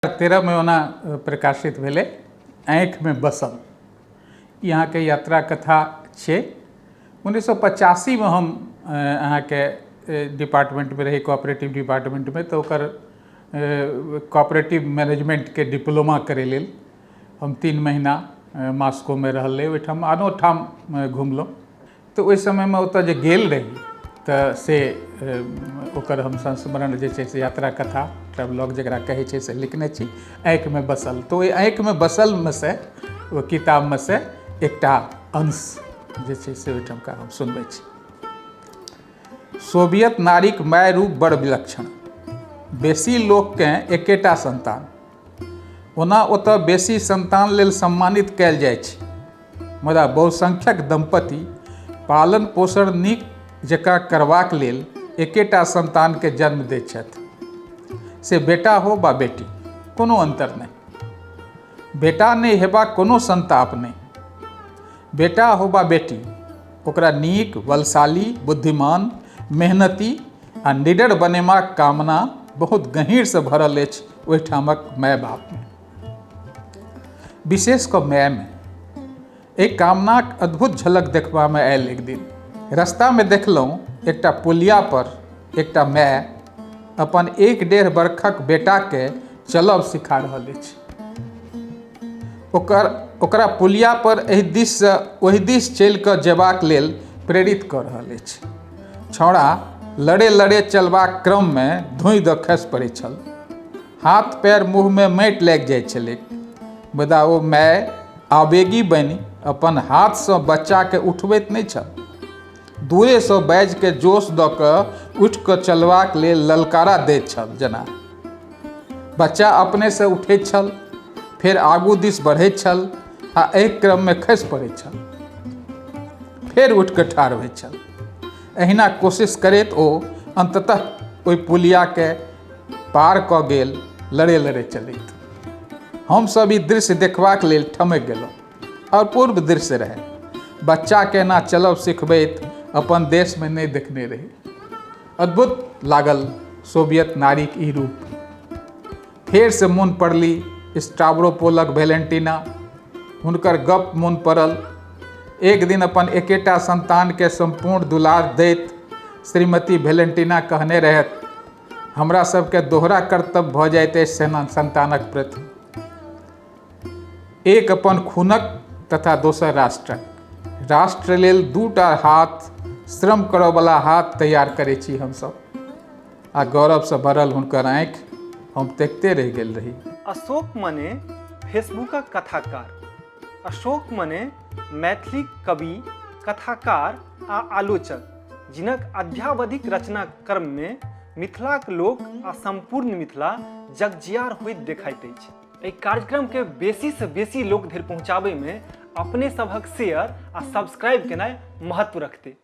13 में ओना प्रकाशित भेलै आँखि में बसल। यहाँ के यात्रा कथा छे। 1985 में हम अहाँ के डिपार्टमेंट में रही, कोऑपरेटिव डिपार्टमेंट में, तो ओकर कोऑपरेटिव मैनेजमेंट के डिप्लोमा करे लेल हम 3 महीना मास्को में रहल। ओहिठाम आनो ठाम घुमलहुँ। तो ओहि समय में ओतऽ जे गेल रही तो से ओकर हम संस्मरण जे छै से यात्रा कथा ट्रेवलॉग जकरा कहै छै से लिखने छी, आँखि में बसल। तो ओहि आँखि में बसल में से ओ किताब में से एकटा अंश जे छै से ओहिठामका हम सुनबै छी। सोवियत नारीक माय रूप बड़ विलक्षण, बेसी लोककेँ एकेटा संतान। ओना ओतऽ बेसी संतान लेल सम्मानित कयल जाइ छै, मुदा बहुसंख्यक दंपति पालन पोषण नीक जकाँ करबाक लेल एकेटा संतान के जन्म दैत छथि। से बेटा हो वा बेटी, कोनो अंतर नहीं। बेटा नहीं हेबाक कोनो संताप नहीं। बेटा हो वा बेटी, ओकरा नीक, बलशाली, बुद्धिमान, मेहनती आ निडर बनेबाक कामना बहुत गहींर से भरल अछि ओहिठामक माय बाप में, विशेष कऽ माय में। एक कामनाक अद्भुत झलक देखबा में आयल। एक दिन रास्ता में देखलहुँ एकटा पुलिया पर एकटा माय अपन 1-1.5 बरखक बेटा के चलब सिखा रहल अछि। ओकरा पुलिया पर एहि दिस से ओहि दिस चलि कऽ जेबाक लेल प्रेरित कऽ रहल अछि। छौड़ा लड़े लड़े चलबाक क्रम में धुईं दऽ खसि पड़ैत छल। हाथ पैर मुँह में माटि लागि जाइत छलैक, मुदा ओ माय आवेगी बनि अपन हाथ से बच्चा के उठबैत नहीं छल। दूरे से बाजि के जोश दऽ कऽ उठि कऽ चलबाक लेल ललकारा दैत छल। जेना बच्चा अपने से उठैत छल, फेर आगू दिस बढ़ैत छल आ एहि क्रम में खसि पड़ैत छल, फेर उठि कऽ ठाढ़ होइत छल। एहिना कोशिश करैत ओ अंततः ओहि पुलिया के पार कऽ गेल, लड़े लड़े चलैत। हमसभ ई दृश्य देखबाक लेल ठमकि गेलहुँ। और पूर्व दृश्य रहे, बच्चा के ना चलब सिखबैत अपन देश में नहीं देखने रही। अद्भुत लागल सोवियत नारीक ई रूप। फेर से मोन पड़ली स्टाव्रोपोलक वेलेंटिना, हुनकर गप मोन पड़ल। एक दिन अपन एकेटा संतान के संपूर्ण दुलार दैत श्रीमती वेलेंटिना कहने रहत, हमरा सबके दोहरा कर्तव्य भऽ जाइत अछि संतानक प्रति। एक अपन खूनक तथा दोसर राष्ट्रक। राष्ट्र लेल 2टा हाथ, श्रम करऽ वाला हाथ तैयार करै छी हमसब। आ गौरव से भरल हुनकर आँखि हम देखते रह गेल रही। अशोक मने फेसबुकक कथाकार, अशोक मने मैथिली कवि, कथाकार आ आलोचक, जिनक अध्यावधिक रचना क्रम में मिथिलाक लोक आ संपूर्ण मिथिला जगजियार होइत देखाइत अछि। एहि कार्यक्रम के बेसी से बेसी लोक धरि पहुँचाबै में अपने सभक शेयर आ सब्सक्राइब केनाइ महत्व रखतै।